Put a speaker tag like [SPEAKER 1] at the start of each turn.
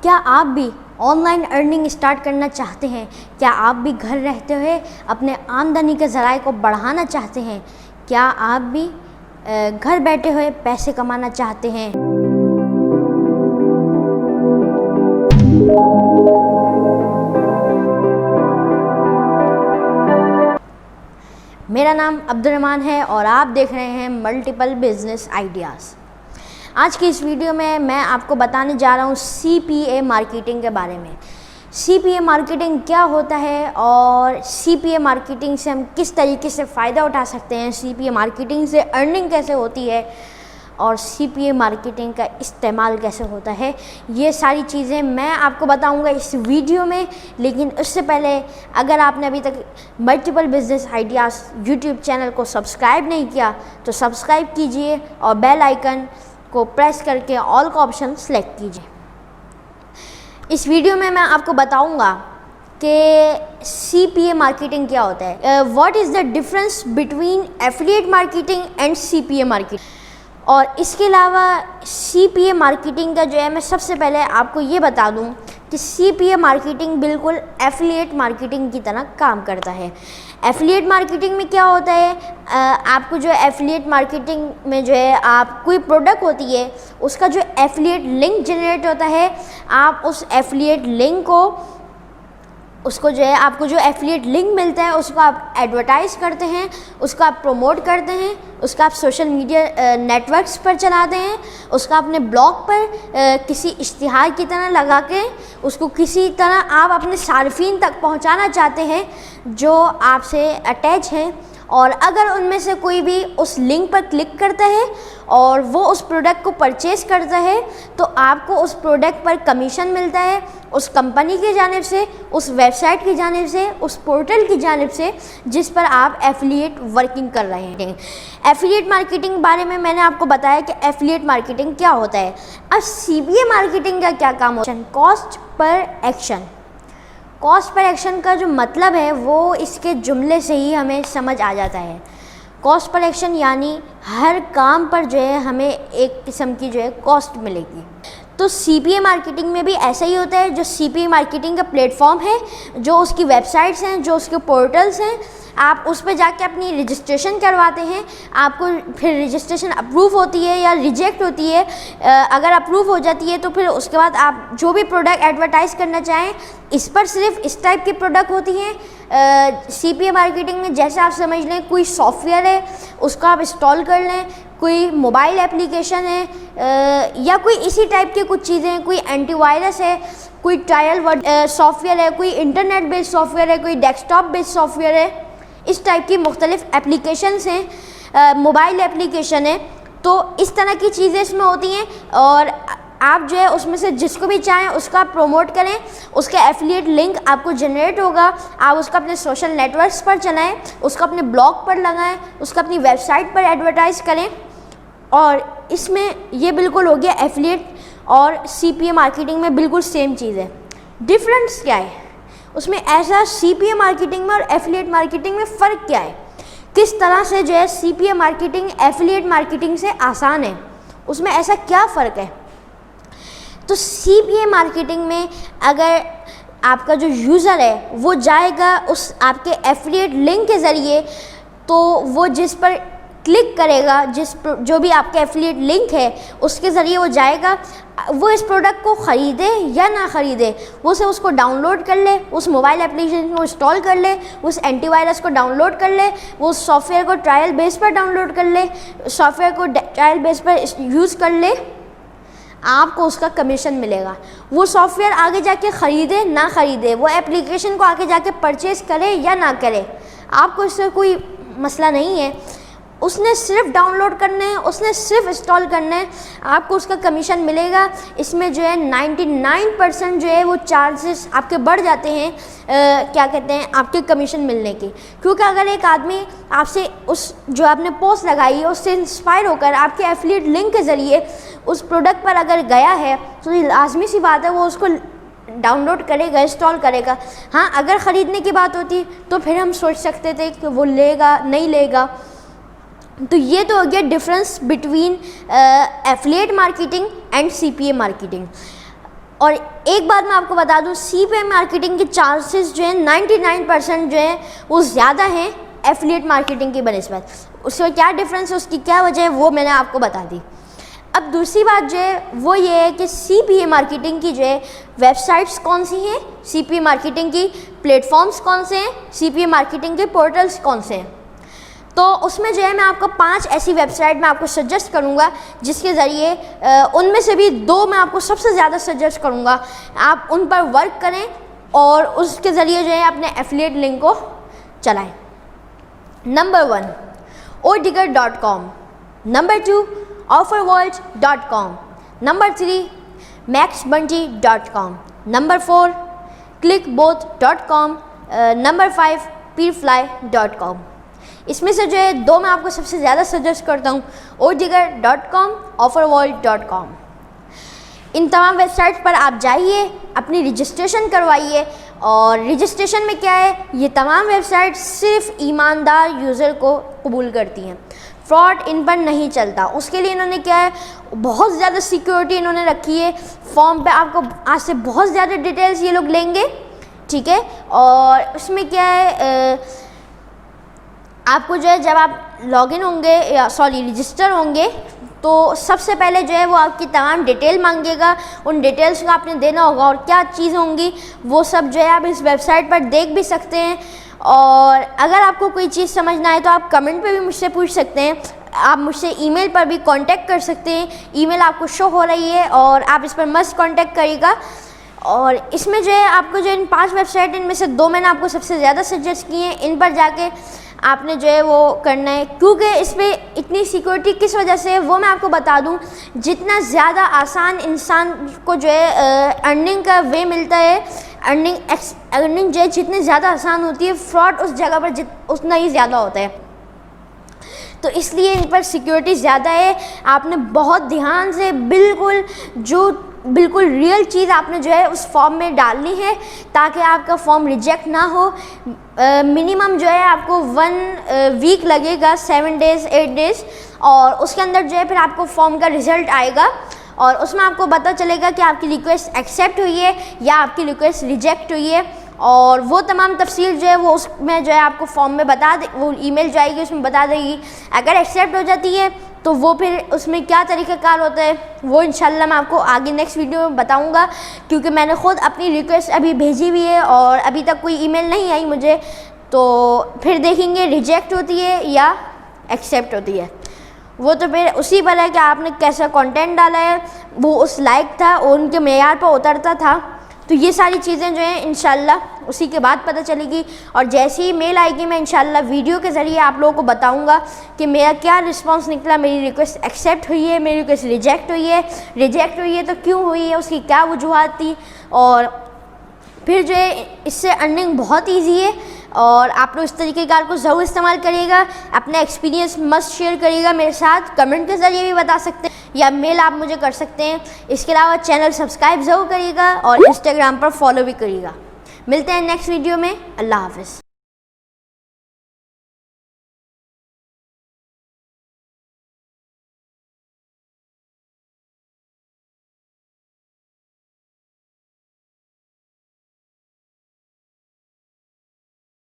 [SPEAKER 1] क्या आप भी ऑनलाइन अर्निंग स्टार्ट करना चाहते हैं? क्या आप भी घर रहते हुए अपने आमदनी के ज़राए को बढ़ाना चाहते हैं? क्या आप भी घर बैठे हुए पैसे कमाना चाहते हैं? मेरा नाम अब्दुर्रहमान है और आप देख रहे हैं मल्टीपल बिजनेस आइडियाज़। आज की इस वीडियो में मैं आपको बताने जा रहा हूँ CPA मार्केटिंग के बारे में। CPA मार्केटिंग क्या होता है और CPA मार्केटिंग से हम किस तरीके से फ़ायदा उठा सकते हैं, CPA मार्केटिंग से अर्निंग कैसे होती है और CPA मार्केटिंग का इस्तेमाल कैसे होता है, ये सारी चीज़ें मैं आपको बताऊंगा इस वीडियो में। लेकिन उससे पहले अगर आपने अभी तक multiple business ideas YouTube channel को सब्सक्राइब नहीं किया तो सब्सक्राइब कीजिए और बेल आइकन को प्रेस करके ऑल का ऑप्शन सेलेक्ट कीजिए। इस वीडियो में मैं आपको बताऊंगा कि CPA मार्केटिंग क्या होता है, what is the difference between affiliate marketing and CPA marketing. और इसके अलावा CPA मार्केटिंग का जो है, मैं सबसे पहले आपको ये बता दूं कि CPA मार्केटिंग बिल्कुल एफिलिएट मार्केटिंग की तरह काम करता है। एफिलिएट मार्केटिंग में क्या होता है, आपको जो एफिलिएट मार्केटिंग में जो है, आप कोई प्रोडक्ट होती है उसका जो एफिलिएट लिंक जनरेट होता है, आप उस एफिलिएट लिंक को उसको जो है, आपको जो एफिलिएट लिंक मिलता है उसको आप एडवर्टाइज़ करते हैं, उसको आप प्रमोट करते हैं, उसका आप सोशल मीडिया नेटवर्क्स पर चलाते हैं, उसका अपने ब्लॉग पर किसी इश्तिहार की तरह लगा के उसको किसी तरह आप अपने सार्फिन तक पहुंचाना चाहते हैं जो आपसे अटैच हैं। और अगर उनमें से कोई भी उस लिंक पर क्लिक करता है और वो उस प्रोडक्ट को परचेस करता है तो आपको उस प्रोडक्ट पर कमीशन मिलता है, उस कंपनी की जानिब से, उस वेबसाइट की जानिब से, उस पोर्टल की जानिब से जिस पर आप एफिलिएट वर्किंग कर रहे हैं। एफिलिएट मार्केटिंग बारे में मैंने आपको बताया कि एफिलिएट मार्केटिंग क्या होता है। अब CPA मार्केटिंग का क्या काम होता है, cost per action. Cost per action का जो मतलब है वो इसके जुमले से ही हमें समझ आ जाता है। कॉस्ट पर एक्शन यानी हर काम पर जो है हमें एक किस्म की जो है कॉस्ट मिलेगी। तो CPA मार्केटिंग में भी ऐसा ही होता है। जो CPA मार्केटिंग का प्लेटफॉर्म है, जो उसकी वेबसाइट्स हैं, जो उसके पोर्टल्स हैं, आप उस पर जाके अपनी रजिस्ट्रेशन करवाते हैं। आपको फिर रजिस्ट्रेशन अप्रूव होती है या रिजेक्ट होती है। अगर अप्रूव हो जाती है तो फिर उसके बाद आप जो भी प्रोडक्ट एडवर्टाइज़ करना चाहें, इस पर सिर्फ इस टाइप की प्रोडक्ट होती हैं। CPA मार्केटिंग में जैसे आप समझ लें, कोई सॉफ्टवेयर है उसको आप इंस्टॉल कर लें, कोई मोबाइल एप्लीकेशन है या कोई इसी टाइप की कुछ चीज़ें, कोई एंटीवायरस है, कोई ट्रायल सॉफ्टवेयर है, कोई इंटरनेट बेस्ड सॉफ्टवेयर है, कोई डेस्कटॉप बेस्ड सॉफ्टवेयर है, इस टाइप की मुख्तलिफ एप्लीकेशंस हैं, मोबाइल एप्लीकेशन है। तो इस तरह की चीज़ें इसमें होती हैं और आप जो है उसमें से जिसको भी चाहें उसका आप प्रमोट करें, उसका एफिलिएट लिंक आपको जनरेट होगा, आप उसका अपने सोशल नेटवर्क्स पर चलाएं, उसका अपने ब्लॉग पर लगाएं, उसका अपनी वेबसाइट पर एडवर्टाइज़ करें। और इसमें ये बिल्कुल हो गया एफिलिएट और CPA मार्केटिंग में बिल्कुल सेम चीज़ है। डिफरेंस क्या है उसमें, ऐसा CPA मार्केटिंग में और एफिलिएट मार्केटिंग में फ़र्क क्या है, किस तरह से जो है CPA मार्केटिंग एफिलिएट मार्केटिंग से आसान है, उसमें ऐसा क्या फ़र्क है। तो CPA मार्केटिंग में अगर आपका जो यूज़र है वो जाएगा उस आपके एफिलिएट लिंक के ज़रिए, तो वो जिस पर क्लिक करेगा, जो भी आपका एफिलिएट लिंक है उसके ज़रिए वो जाएगा, वो इस प्रोडक्ट को ख़रीदे या ना ख़रीदे, वो से उसको डाउनलोड कर ले, उस मोबाइल एप्लीकेशन को इंस्टॉल कर ले, उस एंटीवायरस को डाउनलोड कर ले, वो सॉफ्टवेयर को ट्रायल बेस पर डाउनलोड कर ले, सॉफ्टवेयर को ट्रायल बेस पर यूज़ कर ले, आपको उसका कमीशन मिलेगा। वो सॉफ्टवेयर आगे जाके ख़रीदे ना ख़रीदे, वो एप्लीकेशन को आगे जाके परचेज़ करे या ना करे, आपको इससे कोई मसला नहीं है। उसने सिर्फ डाउनलोड करने हैं, उसने सिर्फ इंस्टॉल करना है, आपको उसका कमीशन मिलेगा। इसमें जो है 99% जो है वो चार्जेस आपके बढ़ जाते हैं, क्या कहते हैं, आपके कमीशन मिलने की। क्योंकि अगर एक आदमी आपसे उस जो आपने पोस्ट लगाई है उससे इंस्पायर होकर आपके एफिलिएट लिंक के ज़रिए उस प्रोडक्ट पर अगर गया है तो ये लाजमी सी बात है वो उसको डाउनलोड करेगा, इंस्टॉल करेगा। हाँ, अगर ख़रीदने की बात होती तो फिर हम सोच सकते थे कि वो लेगा नहीं लेगा। तो ये तो हो गया difference between affiliate marketing and CPA marketing. और एक बात मैं आपको बता दूं, CPA मार्केटिंग के चांसेस जो है 99% जो है वो ज़्यादा हैं एफिलिएट मार्केटिंग की बनिस्बत। उसका क्या डिफरेंस है, उसकी क्या वजह है, वो मैंने आपको बता दी। अब दूसरी बात जो है वो ये है कि CPA मार्केटिंग की जो है वेबसाइट्स कौन सी हैं, CPA मार्केटिंग की प्लेटफॉर्म्स कौन से हैं, CPA मार्केटिंग के पोर्टल्स कौन से हैं। तो उसमें जो है मैं आपको 5 ऐसी वेबसाइट मैं आपको सजेस्ट करूंगा जिसके ज़रिए उनमें से भी 2 मैं आपको सबसे ज़्यादा सजेस्ट करूंगा, आप उन पर वर्क करें और उसके ज़रिए जो है अपने एफिलिएट लिंक को चलाएं। Number 1 odigger.com, number 2 offerworld.com, number 3 maxbunty.com, number 4 clickboth.com, number 5 peerfly.com। इसमें से जो है 2 मैं आपको सबसे ज़्यादा सजेस्ट करता हूँ, odigger.com, offerworld.com। इन तमाम वेबसाइट्स पर आप जाइए, अपनी रजिस्ट्रेशन करवाइए। और रजिस्ट्रेशन में क्या है, ये तमाम वेबसाइट सिर्फ ईमानदार यूज़र को कबूल करती हैं, फ्रॉड इन पर नहीं चलता। उसके लिए इन्होंने क्या है, बहुत ज़्यादा सिक्योरिटी इन्होंने रखी है। फॉर्म पे आपको आज से बहुत ज़्यादा डिटेल्स ये लोग लेंगे, ठीक है। और उसमें क्या है, आपको जो है जब आप लॉगिन होंगे या रजिस्टर होंगे तो सबसे पहले जो है वो आपकी तमाम डिटेल मांगेगा, उन डिटेल्स को आपने देना होगा और क्या चीज़ होंगी वो सब जो है आप इस वेबसाइट पर देख भी सकते हैं। और अगर आपको कोई चीज़ समझना है तो आप कमेंट पे भी मुझसे पूछ सकते हैं, आप मुझसे ईमेल पर भी कांटेक्ट कर सकते हैं। ईमेल आपको शो हो रही है और आप इस पर मस्ट कांटेक्ट करिएगा। और इसमें जो है आपको जो इन 5 वेबसाइट, इनमें से 2 मैंने आपको सबसे ज़्यादा सजेस्ट किए हैं, इन पर जाके आपने जो है वो करना है। क्योंकि इस पर इतनी सिक्योरिटी किस वजह से है वो मैं आपको बता दूं, जितना ज़्यादा आसान इंसान को जो है अर्निंग का वे मिलता है, अर्निंग जो है जितनी ज़्यादा आसान होती है, फ्रॉड उस जगह पर उतना ही ज़्यादा होता है। तो इसलिए इन पर सिक्योरिटी ज़्यादा है। आपने बहुत ध्यान से बिल्कुल रियल चीज़ आपने जो है उस फॉर्म में डालनी है ताकि आपका फॉर्म रिजेक्ट ना हो। मिनिमम जो है आपको 1 वीक लगेगा, 7 डेज़ 8 डेज़, और उसके अंदर जो है फिर आपको फॉर्म का रिज़ल्ट आएगा और उसमें आपको पता चलेगा कि आपकी रिक्वेस्ट एक्सेप्ट हुई है या आपकी रिक्वेस्ट रिजेक्ट हुई है। और वो तमाम तफसील जो है वो उसमें जो है आपको फॉर्म में बता दे, वो ईमेल जाएगी उसमें बता देगी। अगर एक्सेप्ट हो जाती है तो वो फिर उसमें क्या तरीक़ाकार होता है वो इंशाल्लाह मैं आपको आगे नेक्स्ट वीडियो में बताऊंगा, क्योंकि मैंने ख़ुद अपनी रिक्वेस्ट अभी भेजी हुई है और अभी तक कोई ईमेल नहीं आई मुझे। तो फिर देखेंगे रिजेक्ट होती है या एक्सेप्ट होती है। वो तो फिर उसी पर है कि आपने कैसा कंटेंट डाला है, वो उस लायक था और उनके मेयार पर उतरता था। तो ये सारी चीज़ें जो हैं इंशाल्लाह उसी के बाद पता चलेगी। और जैसे ही मेल आएगी मैं इंशाल्लाह वीडियो के ज़रिए आप लोगों को बताऊंगा कि मेरा क्या रिस्पांस निकला, मेरी रिक्वेस्ट एक्सेप्ट हुई है, मेरी रिक्वेस्ट रिजेक्ट हुई है तो क्यों हुई है, उसकी क्या वजूहत थी। और फिर जो है इससे अर्निंग बहुत ईजी है और आप लोग इस तरीक़ेकार को ज़रूर इस्तेमाल करिएगा। अपना एक्सपीरियंस मस्ट शेयर करिएगा मेरे साथ, कमेंट के ज़रिए भी बता सकते हैं या मेल आप मुझे कर सकते हैं। इसके अलावा चैनल सब्सक्राइब ज़रूर करिएगा और इंस्टाग्राम पर फॉलो भी करिएगा। मिलते हैं नेक्स्ट वीडियो में। अल्लाह हाफ़िज़।